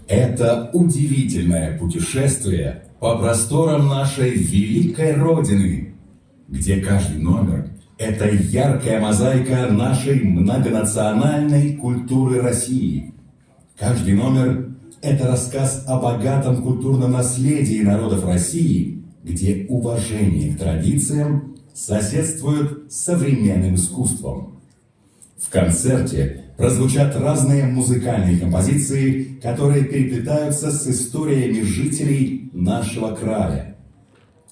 Это удивительное путешествие по просторам нашей великой Родины, где каждый номер – это яркая мозаика нашей многонациональной культуры России. Каждый номер – это рассказ о богатом культурном наследии народов России, где уважение к традициям соседствует с современным искусством. В концерте прозвучат разные музыкальные композиции, которые переплетаются с историями жителей нашего края.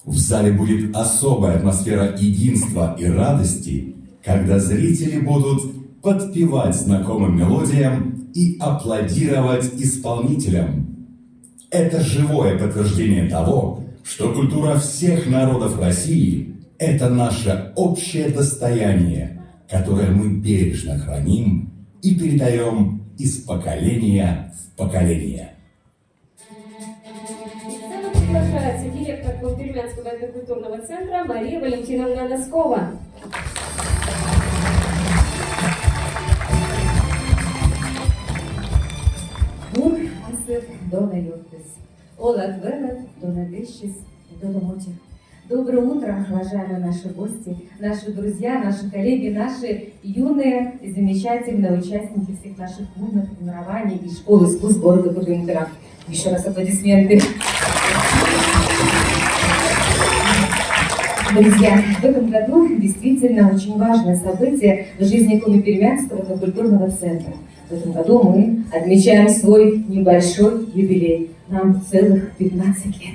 В зале будет особая атмосфера единства и радости, когда зрители будут подпевать знакомым мелодиям и аплодировать исполнителям. Это живое подтверждение того, что культура всех народов России – это наше общее достояние, которое мы бережно храним и передаем из поколения в поколение. Приглашается директор Пермянского этнокультурного центра Мария Валентиновна Носкова. Бур асыр дона йоттыс, олат велат дона дышис, дона мотих. Доброе утро, уважаемые наши гости, наши друзья, наши коллеги, наши юные и замечательные участники всех наших клубных формирований и школ искусств города Кудымкара. Еще раз аплодисменты. Друзья, в этом году действительно очень важное событие в жизни Коми-Пермянского этнокультурного центра. В этом году мы отмечаем свой небольшой юбилей. Нам целых 15 лет.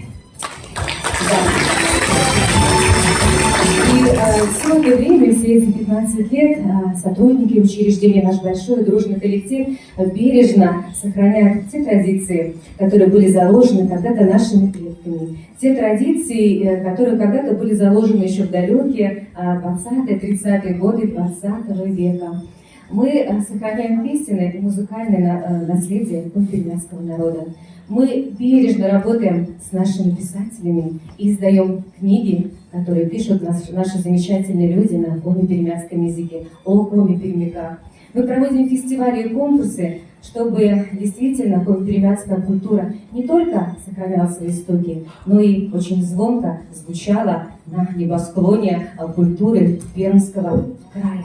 И все это время, все эти 15 лет, сотрудники учреждения, наш большой дружный коллектив бережно сохраняют те традиции, которые были заложены когда-то нашими предками. Те традиции, которые когда-то были заложены еще в далекие 20-30-е годы 20 века. Мы сохраняем песенное и музыкальное наследие пермянского народа. Мы бережно работаем с нашими писателями и издаем книги, которые пишут наши замечательные люди на коми-пермянском языке, о коми-пермяках. Мы проводим фестивали и конкурсы, чтобы действительно коми-пермянская культура не только сохраняла свои истоки, но и очень звонко звучала на небосклоне культуры Пермского края.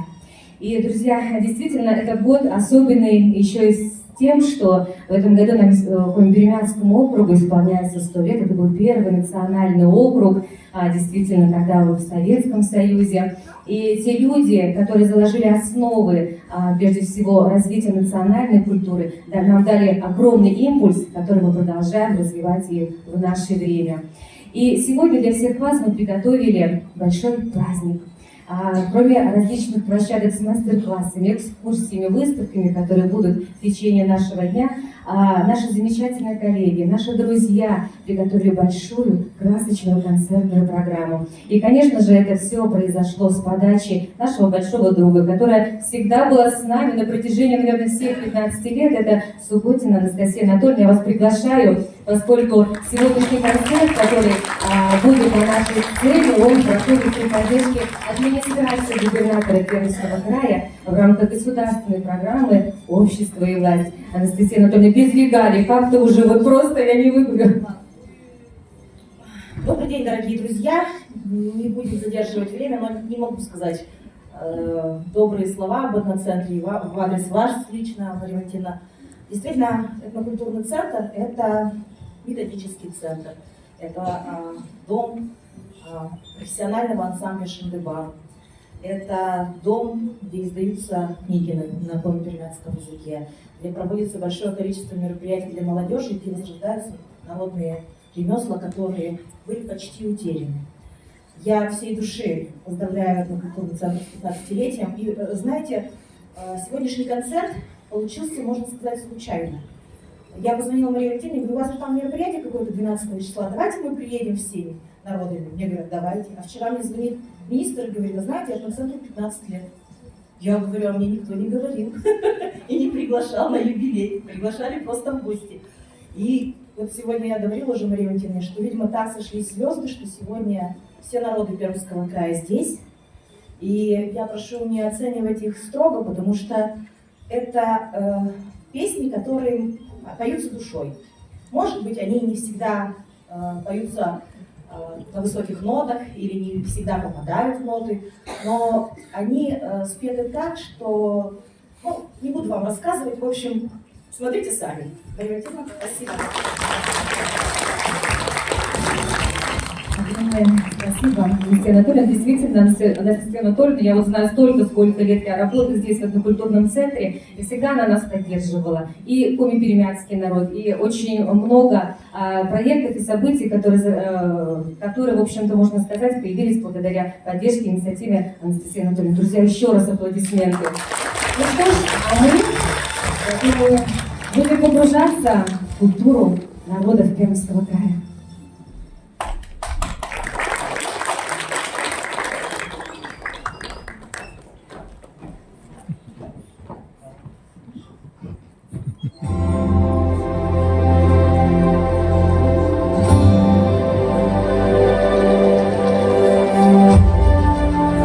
И, друзья, действительно, этот год особенный еще и с тем, что в этом году нам Коми-Пермянскому округу исполняется 100 лет. Это был первый национальный округ, действительно, тогда был в Советском Союзе. И те люди, которые заложили основы, прежде всего, развития национальной культуры, нам дали огромный импульс, который мы продолжаем развивать и в наше время. И сегодня для всех вас мы приготовили большой праздник. Кроме различных площадок с мастер-классами, экскурсиями, выставками, которые будут в течение нашего дня, наши замечательные коллеги, наши друзья приготовили большую красочную концертную программу. И, конечно же, это все произошло с подачи нашего большого друга, которая всегда была с нами на протяжении, наверное, всех 15 лет. Это Субботина Анастасия Анатольевна. Я вас приглашаю, поскольку сегодняшний концерт, который будет на нашей сцене, он проходит при поддержке администрации губернатора Пермского края в рамках государственной программы «Общество и власть». Анастасия Анатольевна, без регалий, как-то уже вот просто я не выговорю. Добрый день, дорогие друзья. Не будем задерживать время, но не могу сказать добрые слова об этноцентре в адрес вас лично, Мария Валентиновна. Действительно, этнокультурный центр – это методический центр, это дом профессионального ансамбля «Шандыбар». Это дом, где издаются книги на коми-пермянском языке, где проводится большое количество мероприятий для молодежи, где возрождаются народные ремесла, которые были почти утеряны. Я от всей души поздравляю этнокультурный центр с 15-летием. И знаете, сегодняшний концерт получился, можно сказать, случайно. Я позвонила Марии Валентиновне, говорю, у вас же там мероприятие какое-то 12 числа, давайте мы приедем всеми народами. Мне говорят, давайте. А вчера мне звонит министр и говорит, вы знаете, этноцентру 15 лет. Я говорю, а мне никто не говорил и не приглашал на юбилей, приглашали просто в гости. И вот сегодня я говорила уже Марии Валентиновне, что, видимо, так сошлись звезды, что сегодня все народы Пермского края здесь. И я прошу не оценивать их строго, потому что это песни, которые поются душой. Может быть, они не всегда поются на высоких нотах или не всегда попадают в ноты, но они спеты так, что, ну, не буду вам рассказывать, в общем, смотрите сами. Мария Валентиновна, спасибо. Огромное спасибо, Анастасия Анатольевна. Действительно, Анастасия Анатольевна, я вот знаю столько, сколько лет я работаю здесь, в этнокультурном центре, и всегда она нас поддерживала. И коми-перемятский народ, и очень много проектов и событий, которые, в общем-то, можно сказать, появились благодаря поддержке и инициативе Анастасии Анатольевны. Друзья, еще раз аплодисменты. Ну что ж, а мы будем погружаться в культуру народов Пермского края.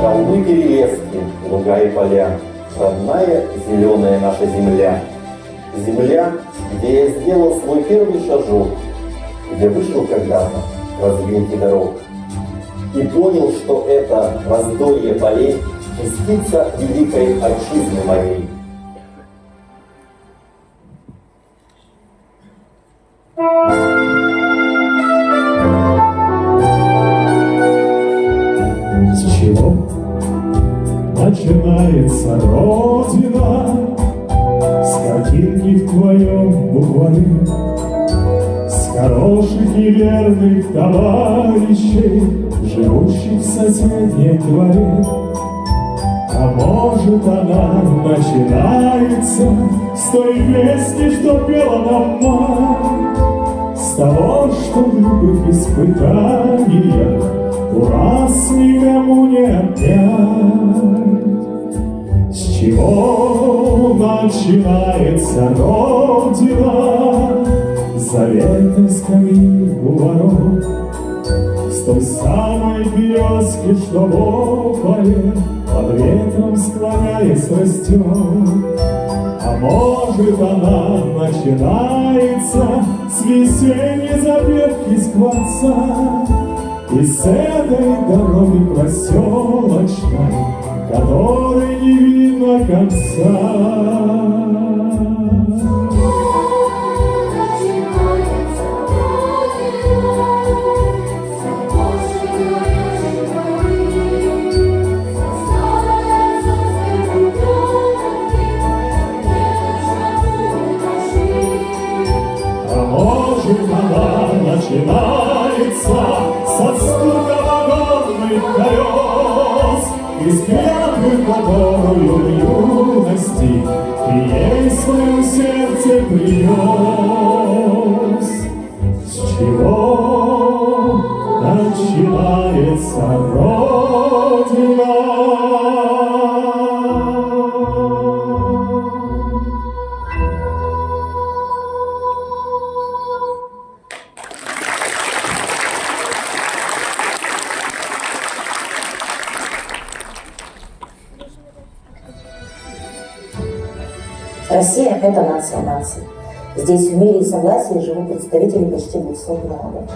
Холмы, перелески, луга и поля, родная зеленая наша земля. Земля, где я сделал свой первый шажок, где вышел когда-то в развилке дорог и понял, что это раздолье полей частица великой отчизны моей. С чего начинается Родина? С картинки в твоем букваре, с хороших и верных товарищей, живущих в соседнем дворе. А может, она начинается с той песни, что пела нам мать, с того, что в любых испытаниях у нас никому не отнять. С чего начинается Родина? С заветной скамьи у ворот, с той самой березки, что в ополе под ветром склоняясь растет. А может, она начинается с весенней запевки скворца и с этой дороги проселочной, которой не видно конца. Она начинается со стука вагонных колес, из клятвы, которую в юности ты ей в своем сердце принес. С чего начинается Родина? Россия – это нация наций. Здесь в мире и согласии живут представители почти 200 народов.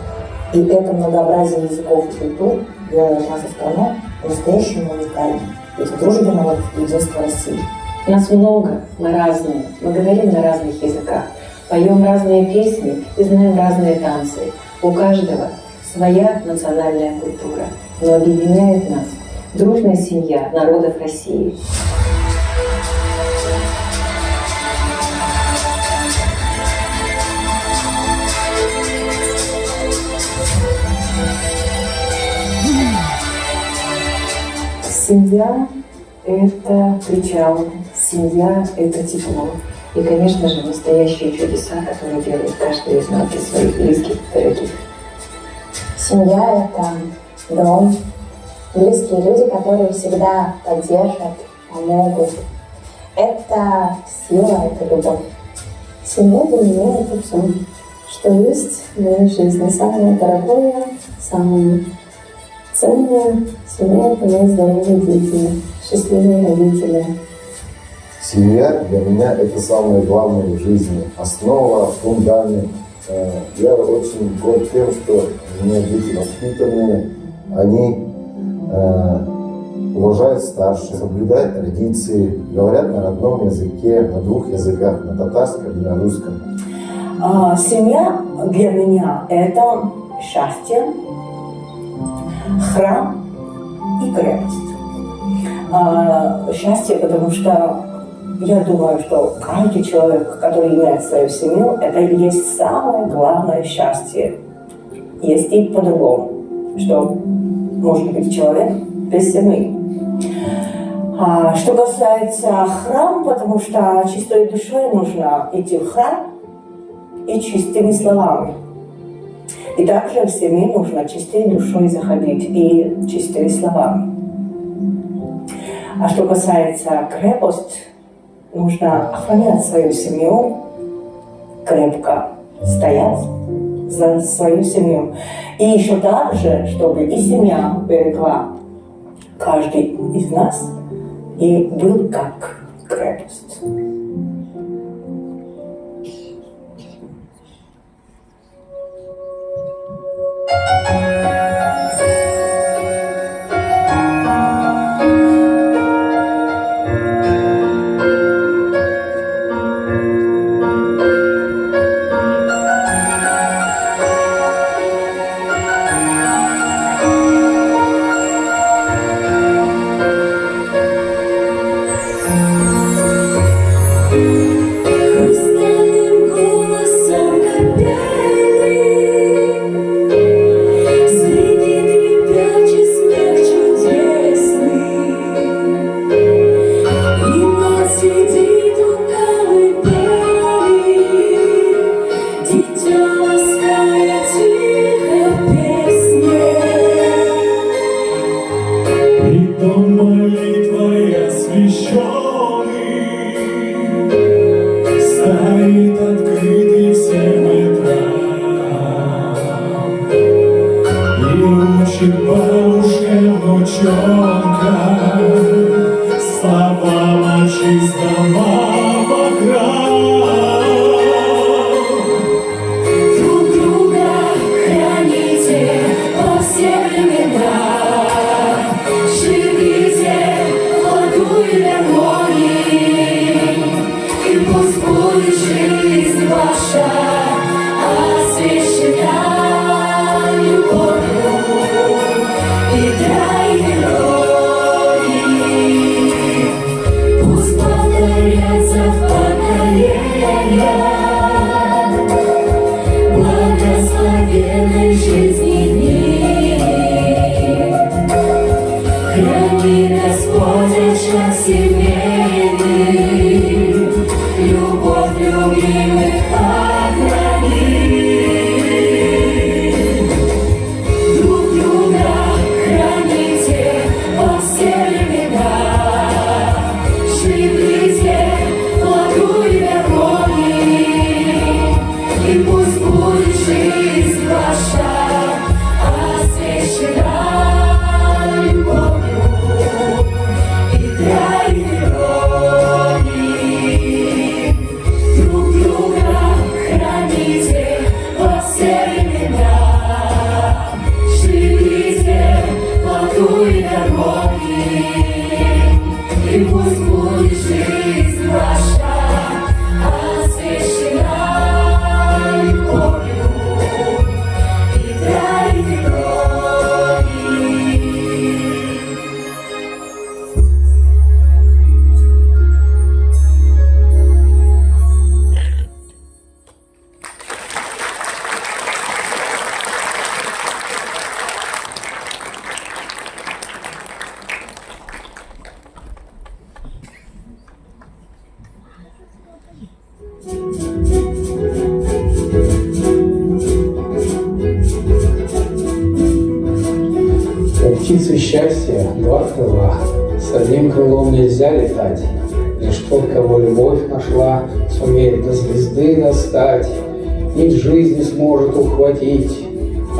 И это многообразие языков и культур делает нашу страну по-настоящему уникальной. Ведь в дружбе народов единство России. Нас много, мы разные, мы говорим на разных языках, поем разные песни и знаем разные танцы. У каждого своя национальная культура, но объединяет нас дружная семья народов России. Семья – это причал, семья – это тепло. И, конечно же, настоящие чудеса, которые делает каждый из нас, из своих близких, дорогих. Семья – это дом, близкие люди, которые всегда поддержат, помогут. Это сила, это любовь. Семья для меня – это все, что есть в моей жизни. Самое дорогое, самое ценное. Семья – это мои здоровые дети, счастливые родители. Семья для меня это самое главное в жизни, основа, фундамент. Я очень горд тем, что у меня дети воспитанные, они уважают старших, соблюдают традиции, говорят на родном языке, на двух языках, на татарском и на русском. Семья для меня – это счастье, храм и крепость. Счастье, потому что я думаю, что каждый человек, который имеет свою семью, это и есть самое главное счастье. Есть и по-другому, что может быть человек без семьи. Что касается храма, потому что чистой душой нужно идти в храм и чистыми словами. И также в семье нужно чистой душой заходить и чистыми словами. А что касается крепости, нужно охранять свою семью, крепко стоять за свою семью. И еще также, чтобы и семья берегла каждый из нас и был как крепость. Птицы счастья два крыла, с одним крылом нельзя летать. Лишь тот, кого любовь нашла, сумеет до звезды достать. Нить жизни сможет ухватить,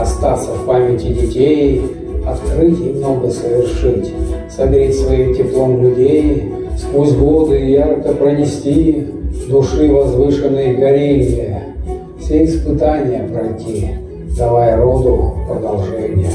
остаться в памяти детей, открыть и много совершить, согреть своим теплом людей, сквозь годы ярко пронести души возвышенные горения, все испытания пройти, давая роду продолжение.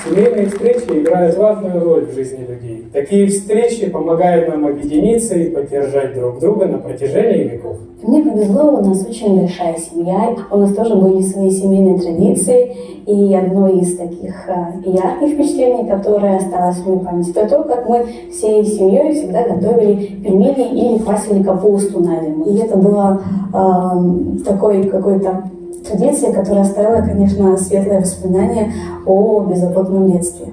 Семейные встречи играют важную роль в жизни людей. Такие встречи помогают нам объединиться и поддержать друг друга на протяжении веков. Мне повезло, у нас очень большая семья, у нас тоже были свои семейные традиции, и одно из таких ярких впечатлений, которое осталось в моей памяти, это то, как мы всей семьей всегда готовили пельмени или квасили капусту на зиму. И это было такой какой-то традиция, которая оставила, конечно, светлое воспоминание о беззаботном детстве.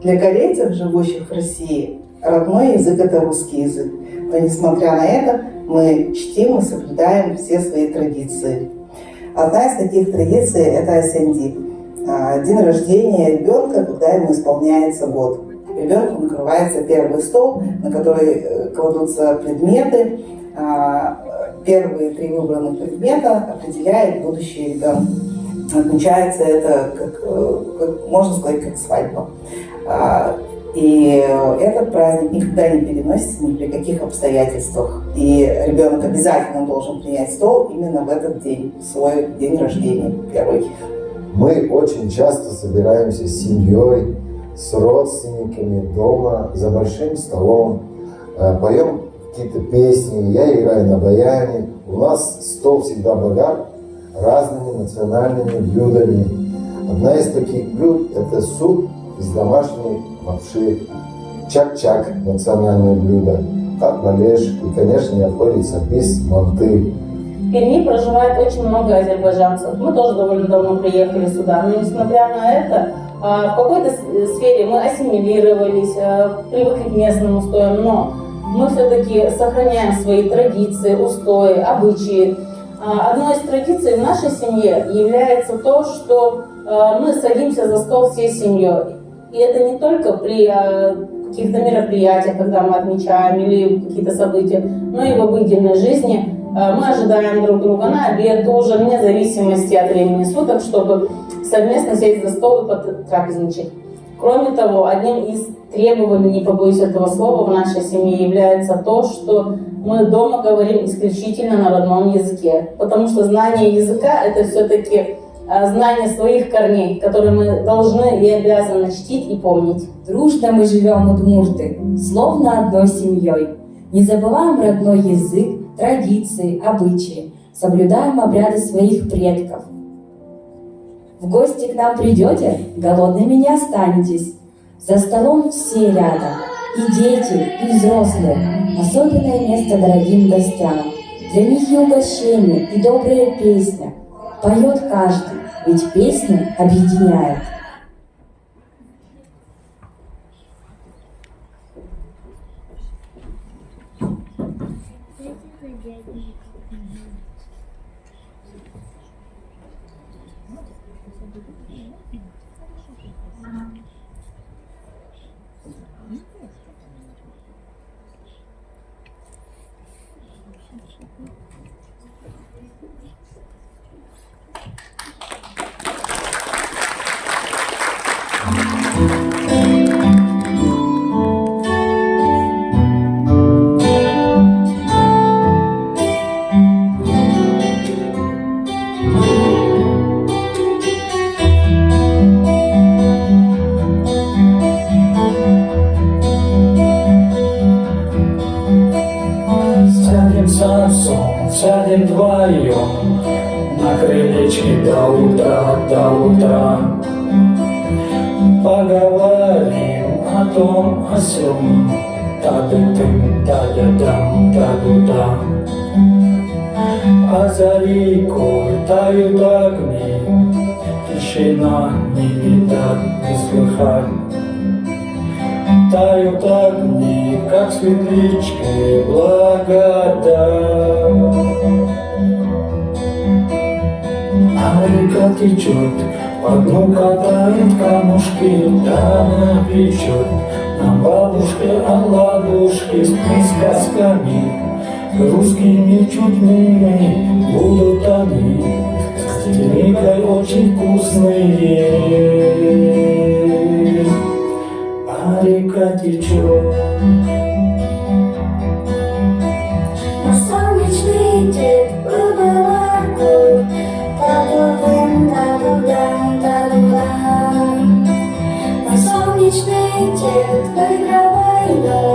Для корейцев, живущих в России, родной язык – это русский язык. Но несмотря на это, мы чтим и соблюдаем все свои традиции. Одна из таких традиций – это Асенди. День рождения ребенка, когда ему исполняется год. Ребенку накрывается первый стол, на который кладутся предметы. Первые 3 выбранных предмета определяет будущее ребенка. Отмечается это, можно сказать, как свадьба. И этот праздник никогда не переносится ни при каких обстоятельствах. И ребенок обязательно должен принять стол именно в этот день, свой день рождения первый. Мы очень часто собираемся с семьей, с родственниками дома, за большим столом, поем какие-то песни, я играю на баяне. У нас стол всегда богат разными национальными блюдами. Одна из таких блюд – это суп из домашней лапши. Чак-чак – национальное блюдо, как малеш, и, конечно, не обходится без манты. В Перми проживает очень много азербайджанцев. Мы тоже довольно давно приехали сюда, но несмотря на это, в какой-то сфере мы ассимилировались, привыкли к местным устоям, но мы все-таки сохраняем свои традиции, устои, обычаи. Одной из традиций в нашей семье является то, что мы садимся за стол всей семьей. И это не только при каких-то мероприятиях, когда мы отмечаем или какие-то события, но и в обыденной жизни. Мы ожидаем друг друга на обед, ужин, вне зависимости от времени суток, чтобы совместно сесть за стол и потрапезничать. Кроме того, одним из требований, не побоюсь этого слова, в нашей семье является то, что мы дома говорим исключительно на родном языке. Потому что знание языка – это все-таки знание своих корней, которые мы должны и обязаны чтить и помнить. Дружно мы живем, удмурты, словно одной семьей. Не забываем родной язык, традиции, обычаи, соблюдаем обряды своих предков. В гости к нам придете, голодными не останетесь. За столом все рядом, и дети, и взрослые. Особенное место дорогим гостям. Для них и угощение, и добрая песня. Поет каждый, ведь песня объединяет. Сядем вдвоем на крылечке до утра. Поговорим о том, о сём, та-ды-дым, та-да-дам, та-ду-дам. А за рекой тают огни, тишина не видать, не слыхать. Тают огни, как светлячки, благодать. А река течет, по дну катает камушки, да она печет нам бабушка оладушки с сказками. Русскими чудными будут они, с терникой очень вкусные. А река течет. Наш солнечный дед был белокур, та-ду-дым, та-ду-дам, та-ду-дам. Наш солнечный дед выиграл войну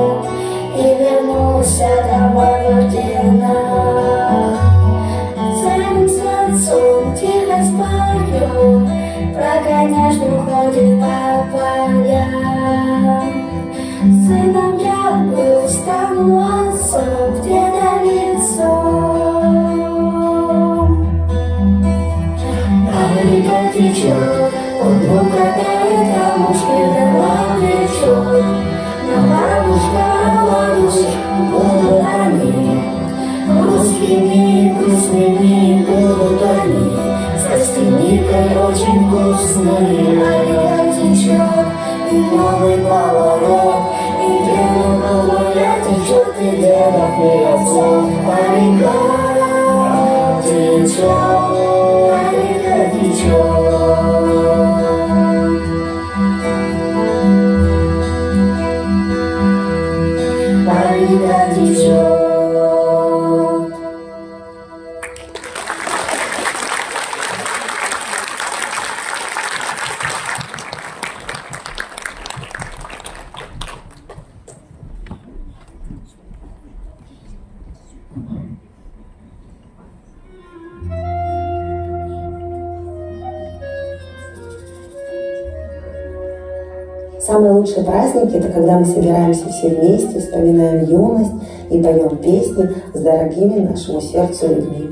и вернулся домой в орденах. Целым солнцом тихо спою, прогоняшь уходит по полям. Сыном я не будут они. С костяникой очень вкусные. А река течет, и новый поворот, и пена новая течет, и дедов, и отцов. А река течет, а река течет. А река течет. Самые лучшие праздники – это когда мы собираемся все вместе, вспоминаем юность и поем песни с дорогими нашему сердцу людьми.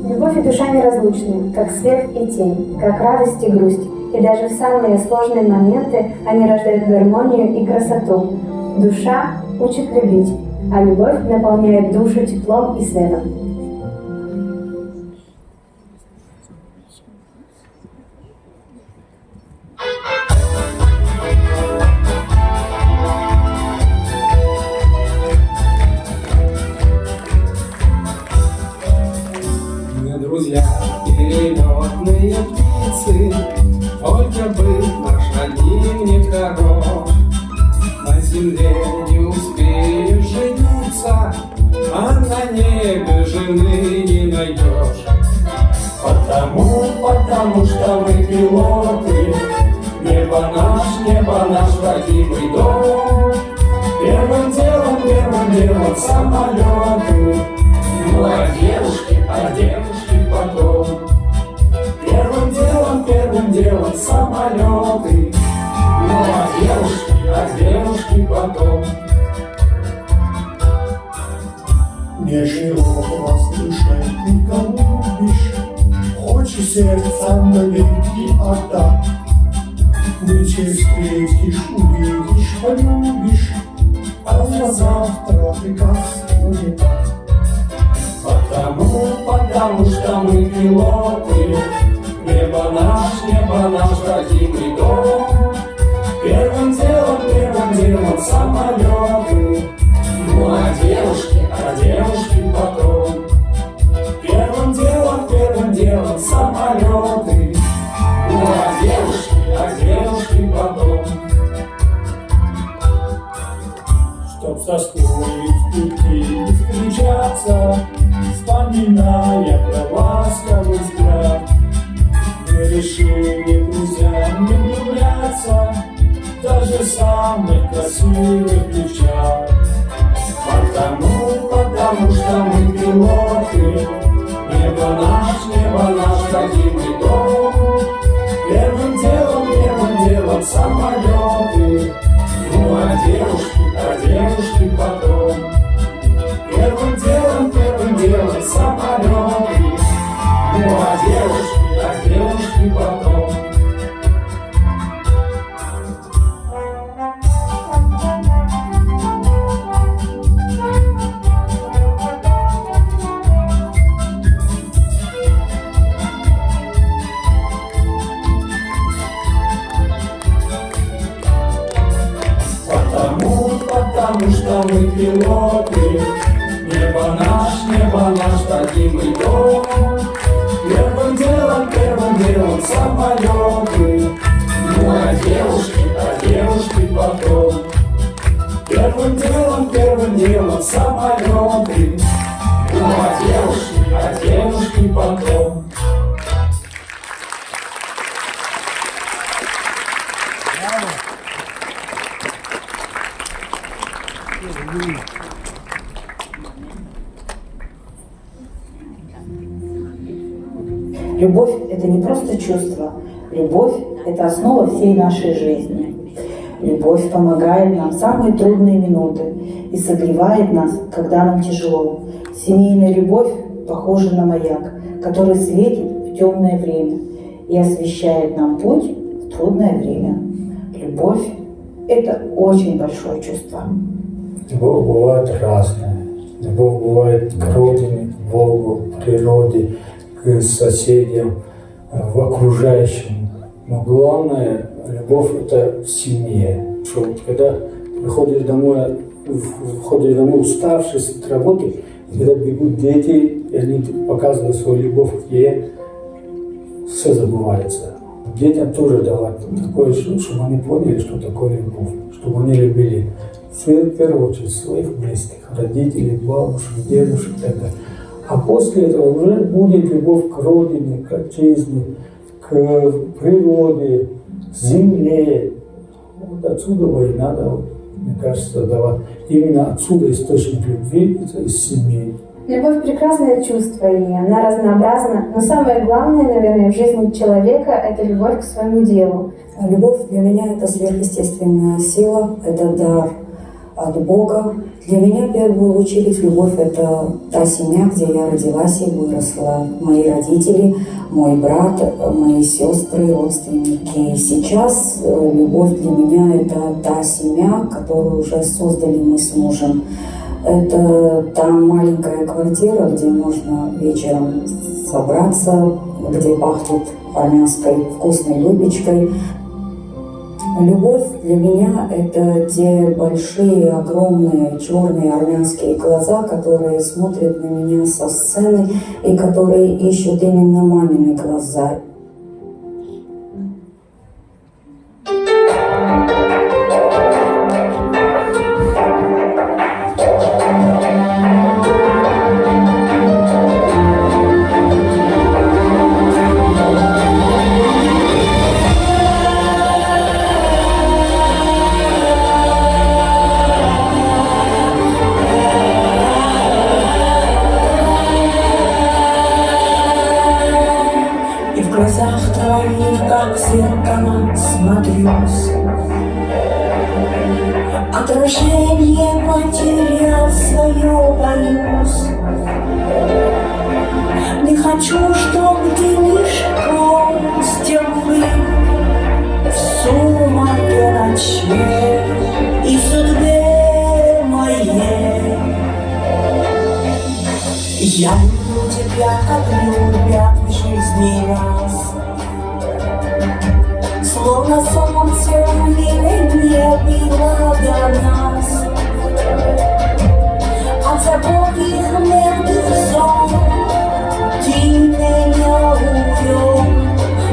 Любовь и душа неразлучны, как свет и тень, как радость и грусть. И даже в самые сложные моменты они рождают гармонию и красоту. Душа учит любить, а любовь наполняет душу теплом и светом. Мы друзья, перелетные птицы, только бы наш один не хорош. На земле не успеешь жениться, а на небе жены не найдешь. Потому что мы пилоты, небо наш родимый дом. Первым делом самолеты, ну а девушки потом. Первым делом самолеты, ну а девушки потом. Не широко слышать никому лишь, хочешь сердца навеки отдать. Нынче встретишь, увидишь, полюбишь, а на завтра приказ улетать. Потому что мы пилоты, небо наш родимый дом. Первым делом самолеты, ну а девушки потом. Первым делом самолеты, ну а девушки потом. Чтоб со скорой в пути встречаться, вспоминая про ласковый взгляд, мы решили друзьям не влюбляться даже в самых красивых девчат. Потому что мы пилоты, небо наш родимый дом. Первым делом самолеты, ну а девушки потом. Первым делом самолеты, ну а девушки потом. Потому что мы пилоты, небо наш родимый дом. Первым делом самолеты, ну а девушки потом. Первым делом самолеты, ну а девушки потом. Любовь – это не просто чувство. Любовь – это основа всей нашей жизни. Любовь помогает нам в самые трудные минуты и согревает нас, когда нам тяжело. Семейная любовь похожа на маяк, который светит в темное время и освещает нам путь в трудное время. Любовь – это очень большое чувство. Любовь бывает разная. Любовь бывает к родине, к Богу, к природе, к соседям, в окружающем. Но главное, любовь – это в семье. Что вот когда входишь домой уставший с работы, и когда бегут дети, и они показывают свою любовь к тебе, все забывается. Детям тоже давать такое, чтобы они поняли, что такое любовь, чтобы они любили в первую очередь своих близких, родителей, бабушек, дедушек и так далее. А после этого уже будет любовь к родине, к отчизне, к природе, к земле. Вот отсюда и надо, мне кажется, давать. Именно отсюда источник любви, это из семьи. Любовь – прекрасное чувство, и она разнообразна. Но самое главное, наверное, в жизни человека – это любовь к своему делу. Любовь для меня – это сверхъестественная сила, это дар от Бога Для меня в первую очередь любовь – это та семья, где я родилась и выросла. Мои родители, мой брат, мои сестры, родственники. Сейчас любовь для меня – это та семья, которую уже создали мы с мужем. Это та маленькая квартира, где можно вечером собраться, где пахнет армянской вкусной выпечкой. Любовь для меня – это те большие, огромные, черные армянские глаза, которые смотрят на меня со сцены и которые ищут именно мамины глаза. В глазах твоих, как в зеркало, смотрюсь. Отражение потерял свое, боюсь. Не хочу, чтоб денежком стеклы в сумме ночей и судьбе моей. Я люблю тебя, как любят в жизни нас. Словно солнце в мире не было до нас. От забот их мертвых сон ты меня увел,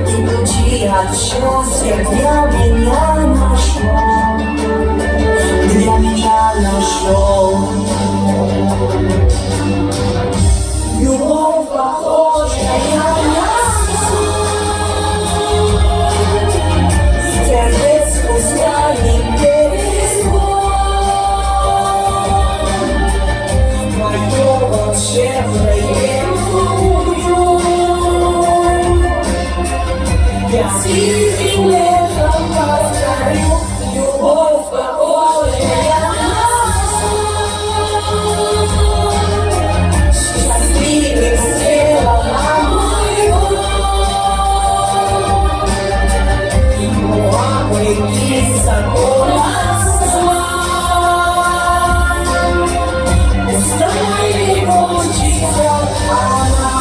и ключи от счастья для меня нашел. Для меня нашел. Любовь, похожая на сон, сердец пустями перезвон. Твое волшебное любовь, я тихим эхом повторю. Любовь, похожая на сон, счастливым сделала мою. Вопреки законам зла, пускай не кончится она.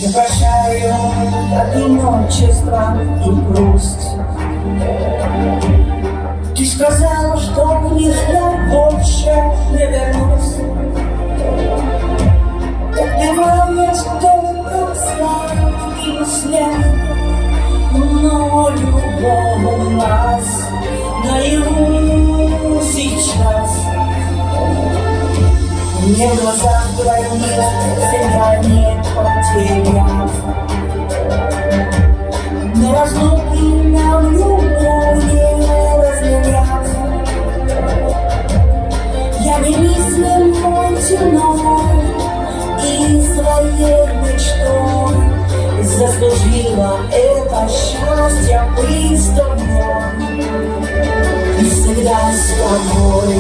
Я прощаю одиночество и грусть. Ты сказал, что в них я больше не вернусь. Так бывает только в сладких снах, но любовь у нас наяву сейчас. Мне в глазах твоих себя не потерять. Но разлуки нам любовь не разменять. Я немыслимой темной и своей мечтой заслужила это счастье быть с тобой и всегда с тобой.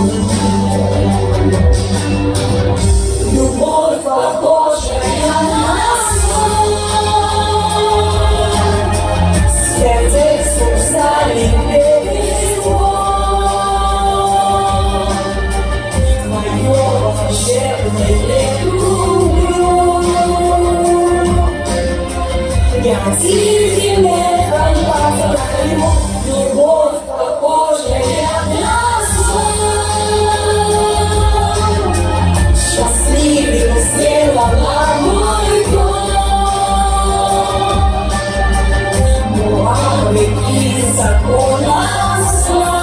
Любовь, похожая на сон, сердце пустями перезвон. Твое волшебное люблю, я тихим эхом повторю. Любовь, похожая на сон, счастливым сделала мой дом. Вопреки законам зла,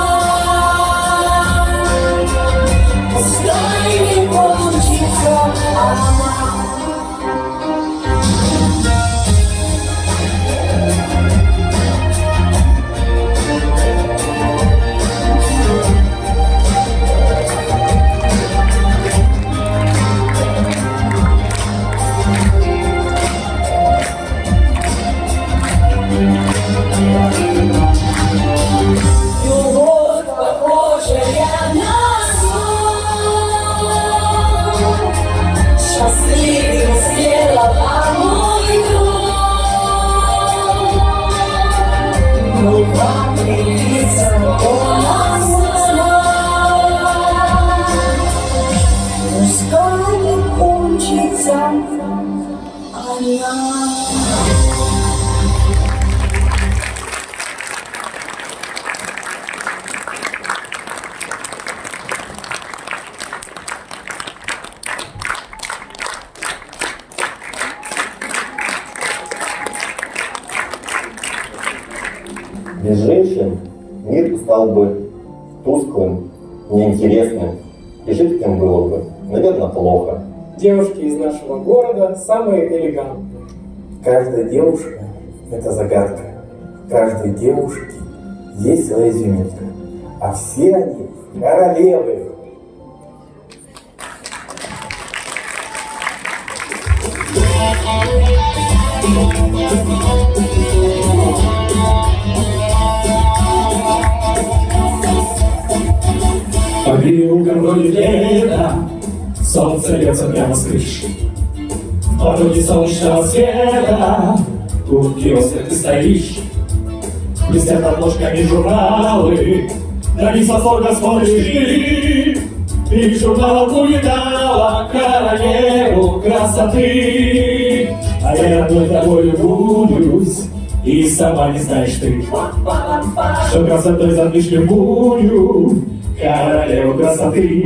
пускай не кончится она. она. Без женщин мир стал бы тусклым, неинтересным, и жить в нем было бы, наверное, плохо. Девушки из нашего города самые элегантные. Каждая девушка – это загадка. В каждой девушке есть своя изюминка. А все они – королевы. По берегам вроде лета солнце льется прямо с крыши. В потоке солнечного света у киоска ты стоишь. Блестят обложками журналы, на них с восторгом смотришь ты. И в журналах увидала королеву красоты. А я одной тобой любуюсь, и сама не знаешь ты, что красотой затмишь любую королеву красоты.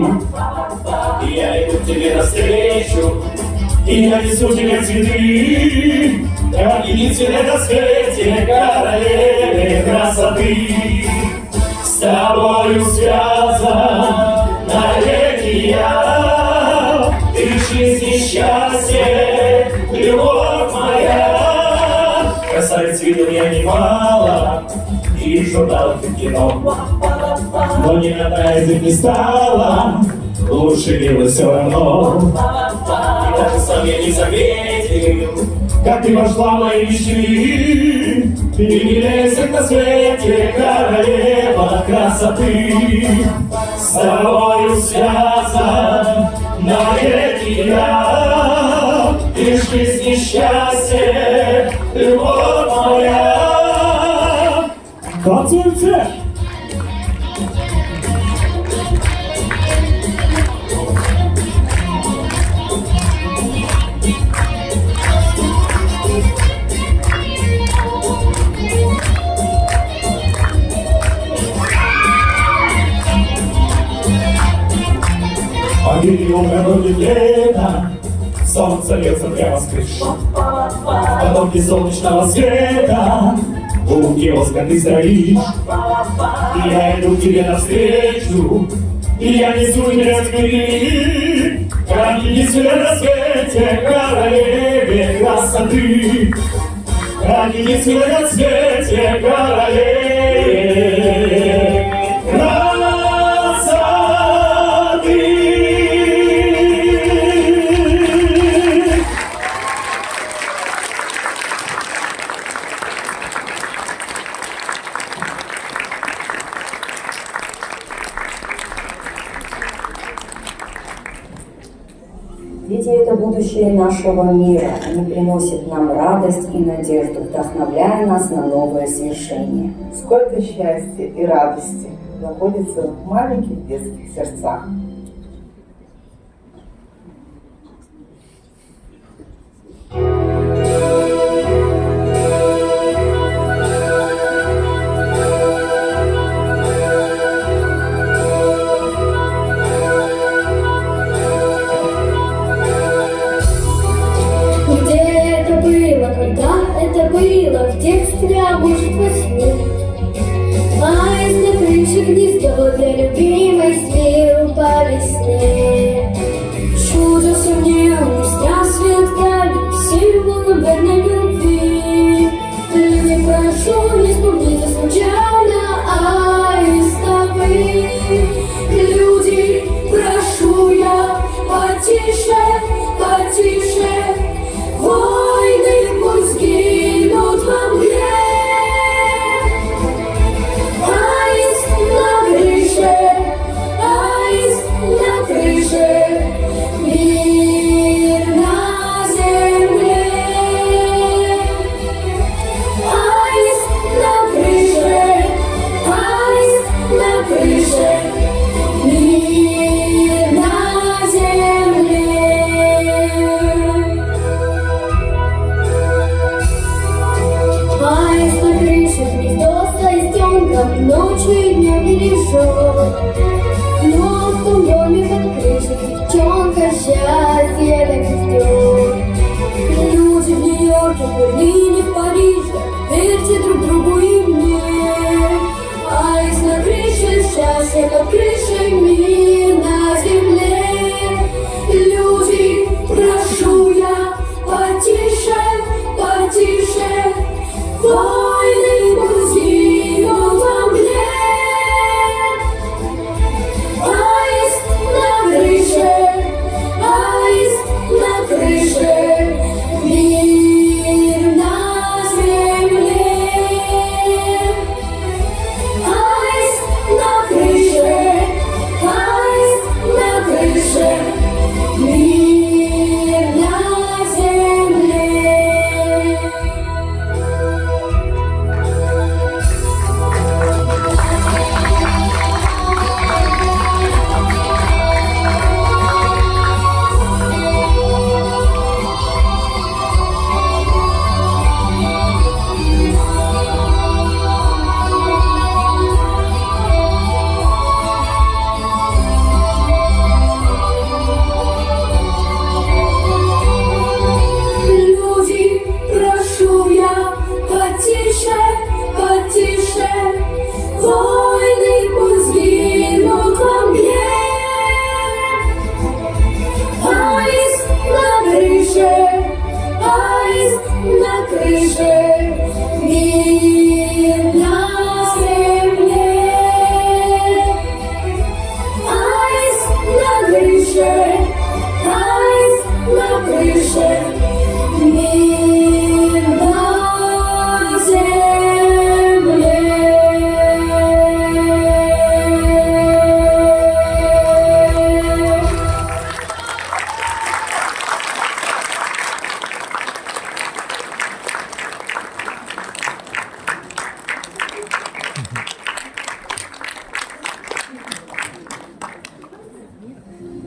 И я иду к тебе навстречу, и я несу тебе цветы, как единственной на свете королеве красоты. С тобою связан навеки я, ты жизнь и счастье, любовь моя. Красавиц видел я немало, и в журналах, и в кино, но ни одна из них не стала лучше милой все равно. И даже сам я не заметил, как ты вошла в мои мечты. Ты милее всех на свете, королева красоты. С тобою связан навеки я, ты жизнь и счастье, любовь моя. Танцуйте! По берегу вроде лета солнце льется прямо с крыши. В потоке солнечного света у киоска ты стоишь. И я иду к тебе навстречу, и я несу тебе цветы, как единственной на свете королеве красоты. Как единственной на свете королеве красоты. Дети – это будущее нашего мира. Они приносят нам радость и надежду, вдохновляя нас на новые свершения. Сколько счастья и радости находится в маленьких детских сердцах. В детстве, а может во сне. Аист на крыше гнездо для любимой сверу по весне. Чудился мне, унесся свет вдали, символом верной любви. Люди, прошу, не спугните случайно аистовы. Люди, прошу я, потише, потише. Войны пусть гинут во мгле. Аист на крыше, аист на крыше, мир на земле. Нью-Йорке, в Берлине, в Париже, верьте друг другу и мне. Аист на крыше, счастье под крышей, мир на земле. Люди, прошу я, потише, потише, войны бузиют во мне. Аист на крыше, аист на крыше, мир на земле. Аист на крыше, аист на крыше, мир на земле. Люди, прошу я, потише, потише, войны пусть гинут во мне. Аист на крыше, аист на крыше, мир на земле. Аист на крыше, аист на крыше, мир на земле.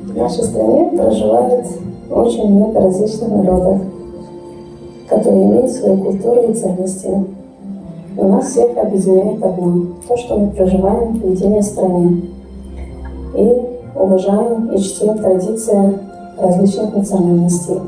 В нашей стране проживает очень много различных народов, которые имеют свои культуры и ценности. Но нас всех объединяет одно – то, что мы проживаем в единой стране и уважаем и чтим традиции различных национальностей.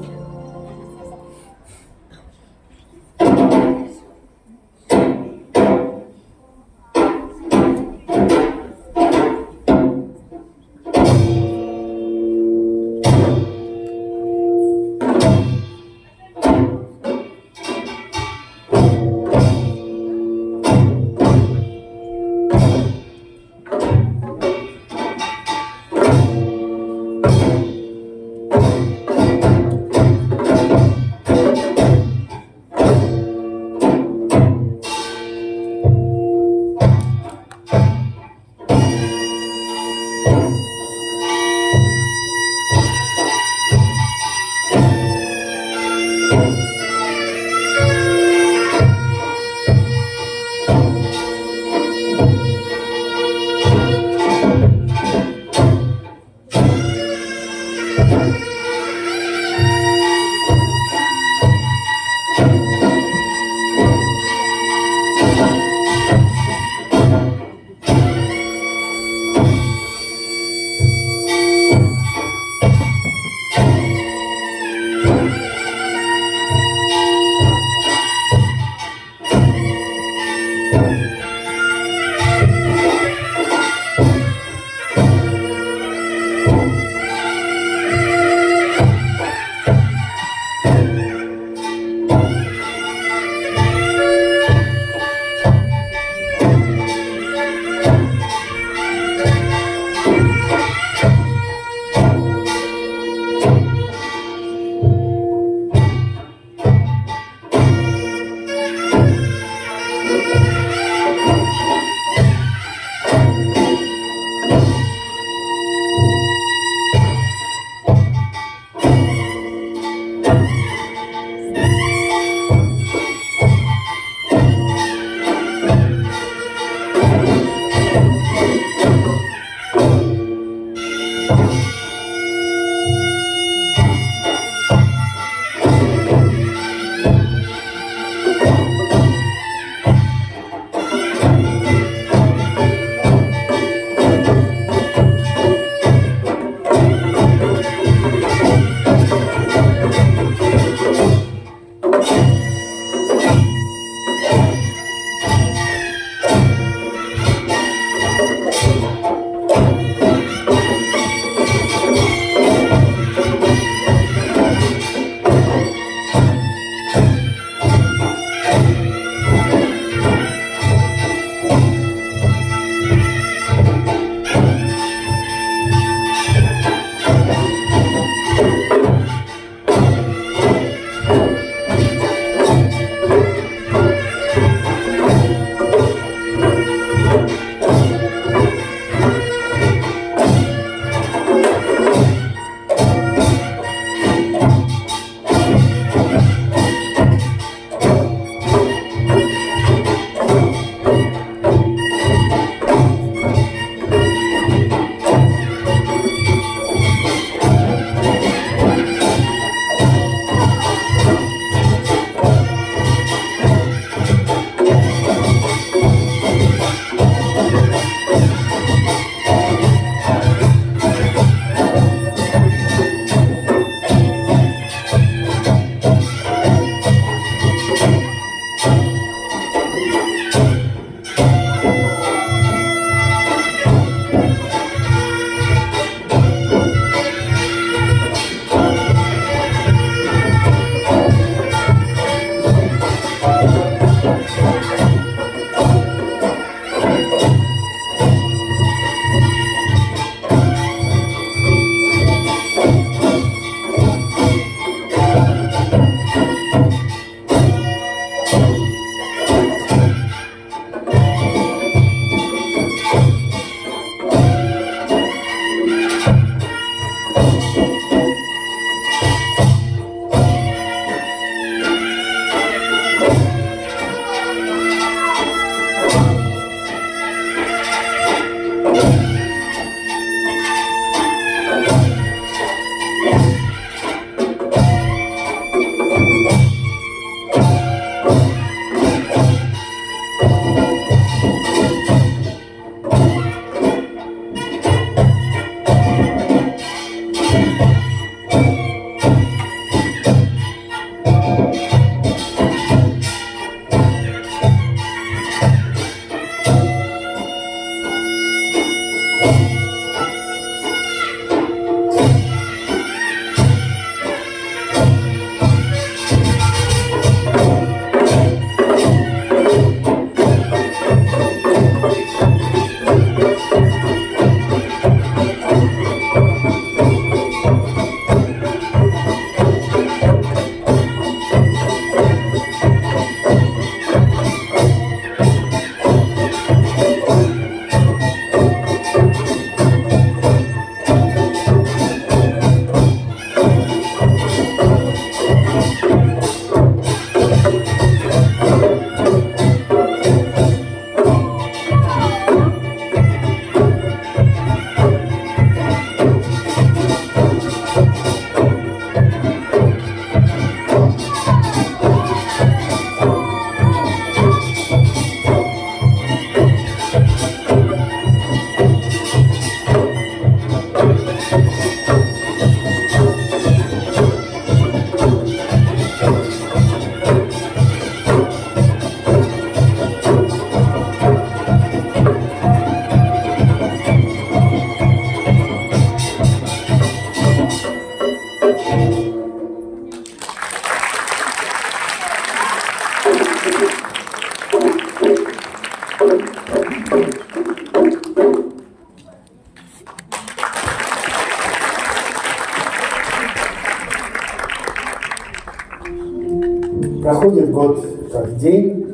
Проходит год как день,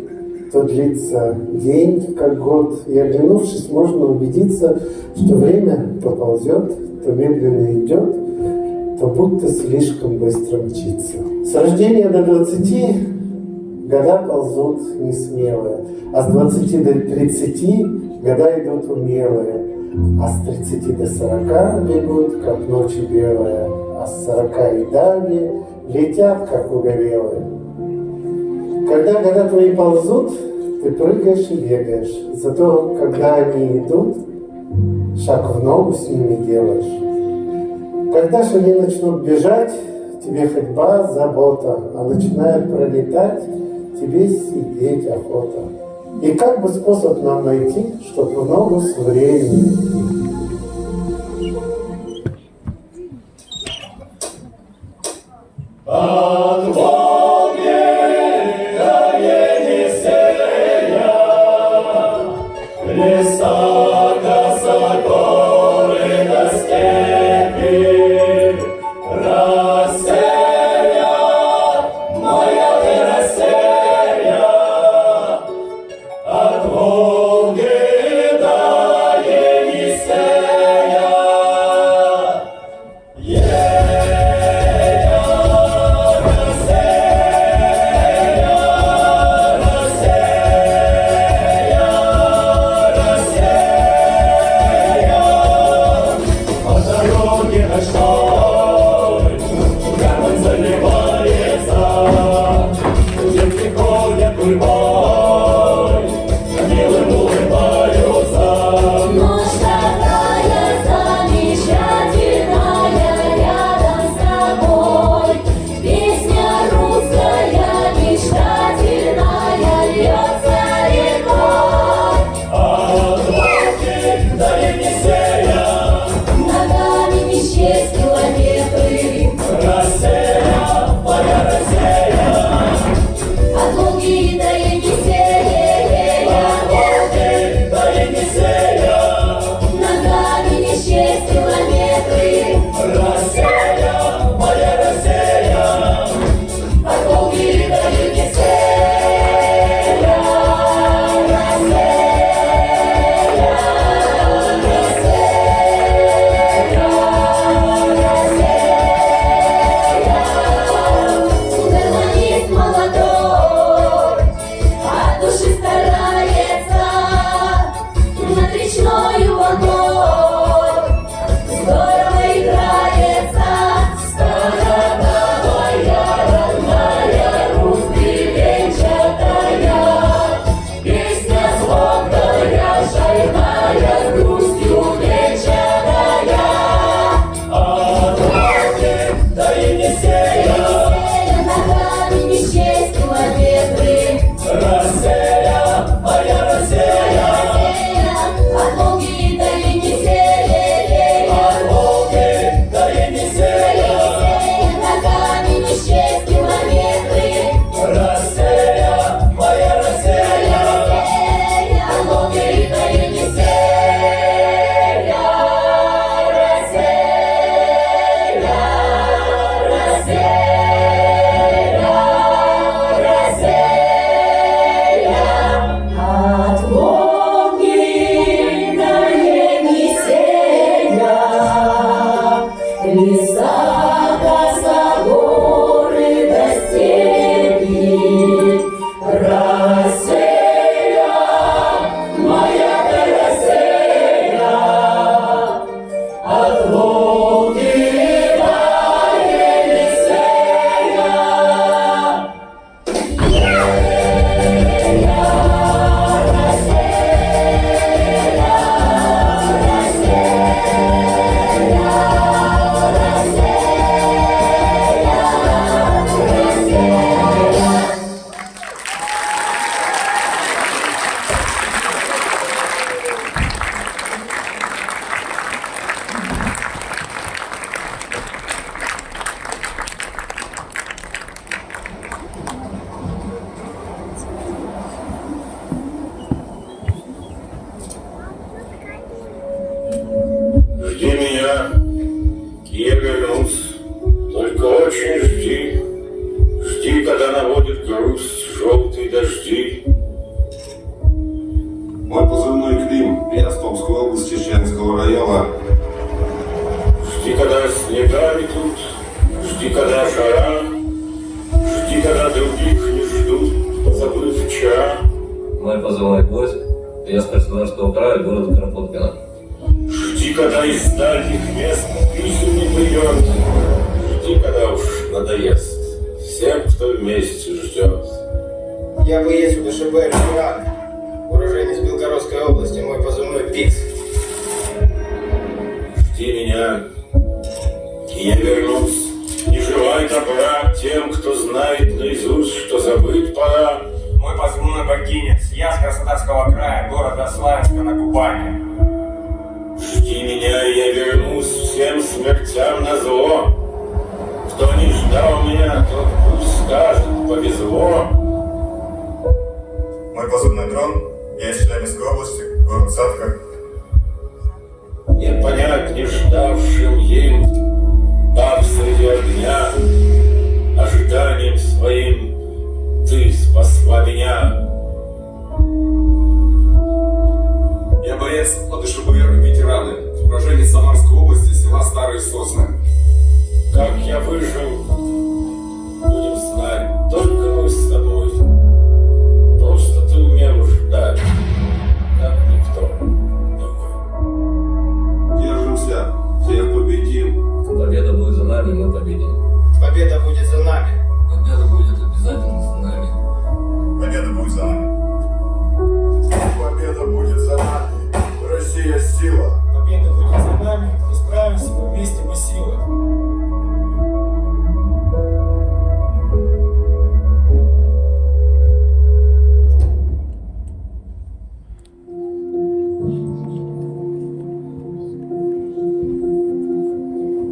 то длится день как год, и оглянувшись, можно убедиться, что время то ползет, то медленно идет, то будто слишком быстро мчится. С рождения до 20 года ползут несмелые, а с 20 до 30 года идут умелые, а с 30 до 40 бегут, как ночи белые, а с 40 и далее летят, как угорелые. Когда года твои ползут, ты прыгаешь и бегаешь, зато когда они идут, шаг в ногу с ними делаешь. Когда же они начнут бежать, тебе ходьба забота, а начинают пролетать, тебе сидеть охота. И как бы способ нам найти, чтоб в ногу с временем идти? От Волги до Енисея, леса коса, горы до степи, Россия, моя ты Россия, от Волги до Енисея. Жди, когда жара, жди, когда других не ждут, забыв вчера. Мой позывной «Гвоздь», я с Краснодарского края, города Кропоткина. Жди, когда из дальних мест писем не придет. Жди, когда уж надоест всем, кто вместе ждет. Я выезд в ДШБ «Ресторан», уроженец Белгородской области, мой позывной «Пикс». Жди меня, и я вернусь. Не желай добра тем, кто знает наизусть, что забыть пора. Мой позывной «Богинец», я с Краснодарского края, города Славянска на Кубани. Жди меня, и я вернусь всем смертям назло. Кто не ждал меня, тот пусть скажет, повезло. Мой позывной «Дрон», я из Челябинской области, город Садка. Не понять не ждавшим им, так среди огня, ожиданием своим ты спасла меня. Я боец ОДШБР «Ветераны», уроженец Самарской области, села Старые Сосны. Как я выжил, будем знать только мы с тобой. Просто ты умел ждать, как никто. Держимся, всех победим. Победа будет за нами, мы победим. Победа будет за нами. Победа будет обязательно за нами. Победа будет за нами. Победа будет за нами. Россия – сила. Победа будет за нами. Мы справимся, мы вместе мы сила.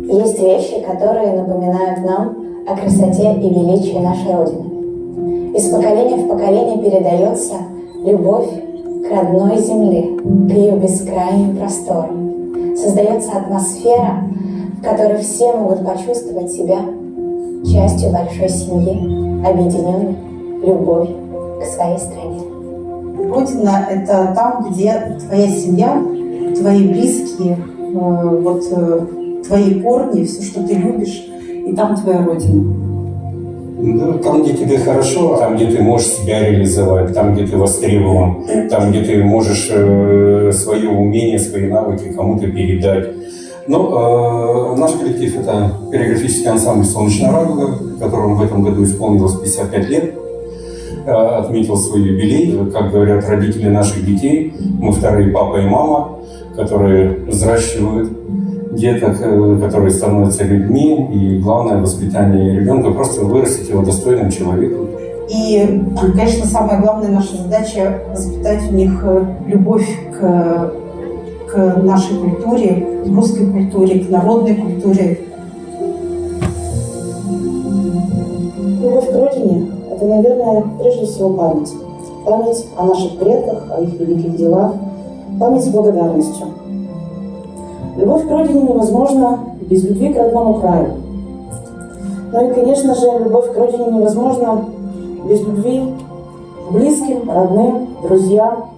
Есть вещи, которые напоминают нам о красоте и величии нашей Родины. Из поколения в поколение передается любовь к родной земле, к ее бескрайним просторам. Создается атмосфера, в которой все могут почувствовать себя частью большой семьи, объединенной любовью к своей стране. Родина – это там, где твоя семья, твои близкие, твои корни, все, что ты любишь, и там твоя Родина. Да, там, где тебе хорошо, там, где ты можешь себя реализовать, там, где ты востребован, там, где ты можешь свое умение, свои навыки кому-то передать. Но наш коллектив – это хореографический ансамбль «Солнечная радуга», которому в этом году исполнилось 55 лет. Отметил свой юбилей. Как говорят родители наших детей, мы вторые папа и мама, которые взращивают деток, которые становятся людьми. И главное воспитание ребенка – просто вырастить его достойным человеком. И, конечно, самая главная наша задача – воспитать у них любовь к нашей культуре, к русской культуре, к народной культуре. Любовь к родине – это, наверное, прежде всего память. Память о наших предках, о их великих делах, память с благодарностью. Любовь к родине невозможна без любви к родному краю. Ну и, конечно же, любовь к родине невозможна без любви к близким, родным, друзьям.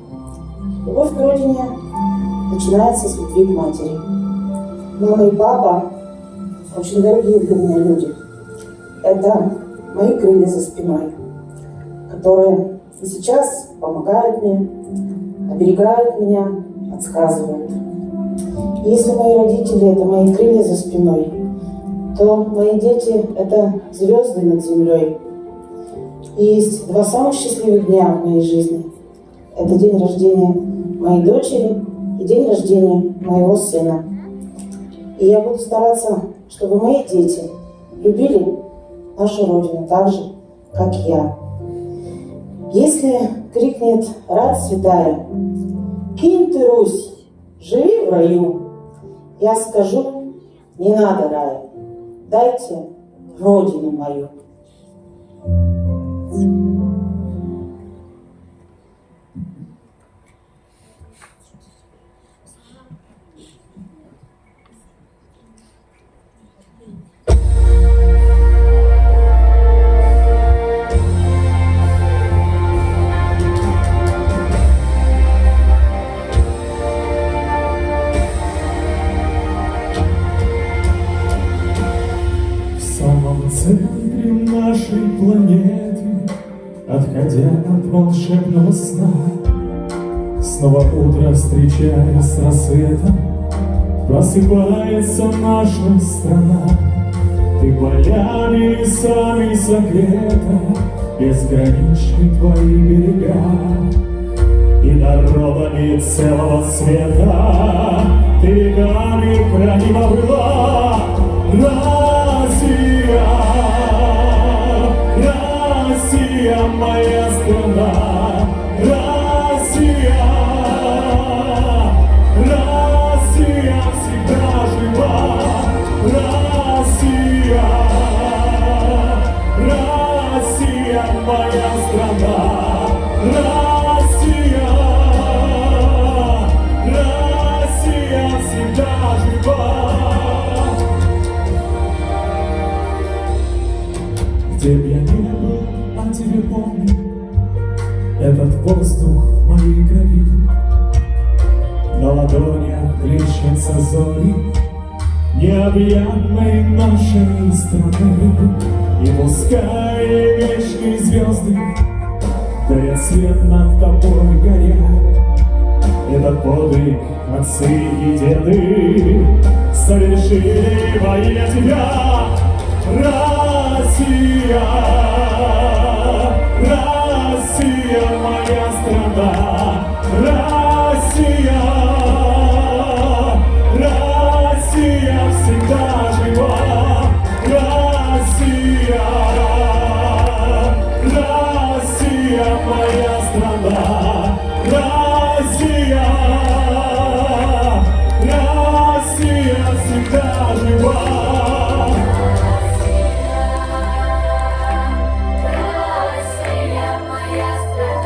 Любовь к родине начинается с любви к матери. Мама и папа – очень дорогие для меня люди. Это мои крылья за спиной, которые и сейчас помогают мне, оберегают меня, подсказывают. И если мои родители – это мои крылья за спиной, то мои дети – это звезды над землей. И есть два самых счастливых дня в моей жизни. Это день рождения моей дочери и день рождения моего сына. И я буду стараться, чтобы мои дети любили нашу Родину так же, как я. Если крикнет «Рать святая», «Кинь ты, Русь, живи в раю», я скажу «Не надо рая, дайте Родину мою». В самом отходя от волшебного сна. Снова утро встречая с рассветом, просыпается наша страна. Ты полями, лесами согрета, безграничны твои берега. И народами целого света ты веками хранима была. Россия, Россия, моя страна, Россия, Россия всегда жива, Россия, Россия, моя страна, Россия, Россия всегда жива. Где б я не был, о тебе помню этот воздух моей крови. На ладонях плещутся зори необъятной нашей страны. И пускай вечные звезды дарят свет над тобой горя. Этот подвиг отцы и деды совершили во имя тебя. Россия, Россия, моя страна, Россия, Россия всегда жива, Россия, Россия, моя страна, Россия, Россия всегда жива. Россия, моя страна,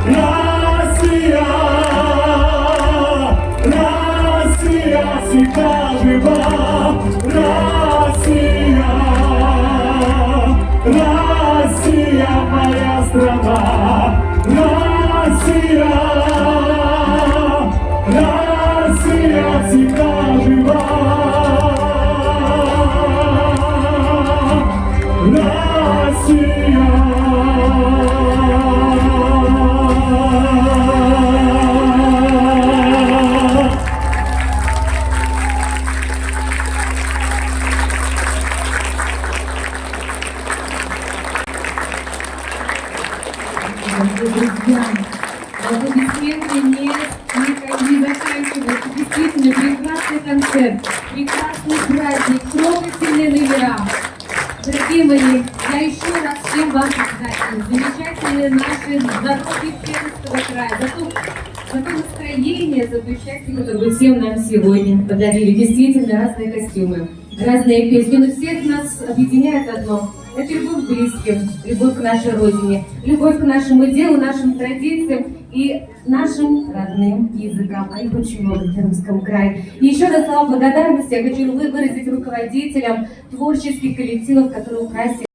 Россия, Россия всегда жива, Россия. Друзья, аплодисменты не заканчиваются. Действительно, прекрасный концерт, прекрасный праздник, трогательные номера. Дорогие мои, я еще раз всем вам признательна. Замечательные наши дороги Пермского края. За то настроение, за то счастье, которое вы всем нам сегодня подарили. Действительно, разные костюмы, разные песни. Но всех нас объединяет одно. Это любовь к близким, любовь к нашей родине, любовь к нашему делу, нашим традициям и нашим родным языкам. А их очень много в Пермском крае. И еще раз слова благодарности я хочу выразить руководителям творческих коллективов, которые украсили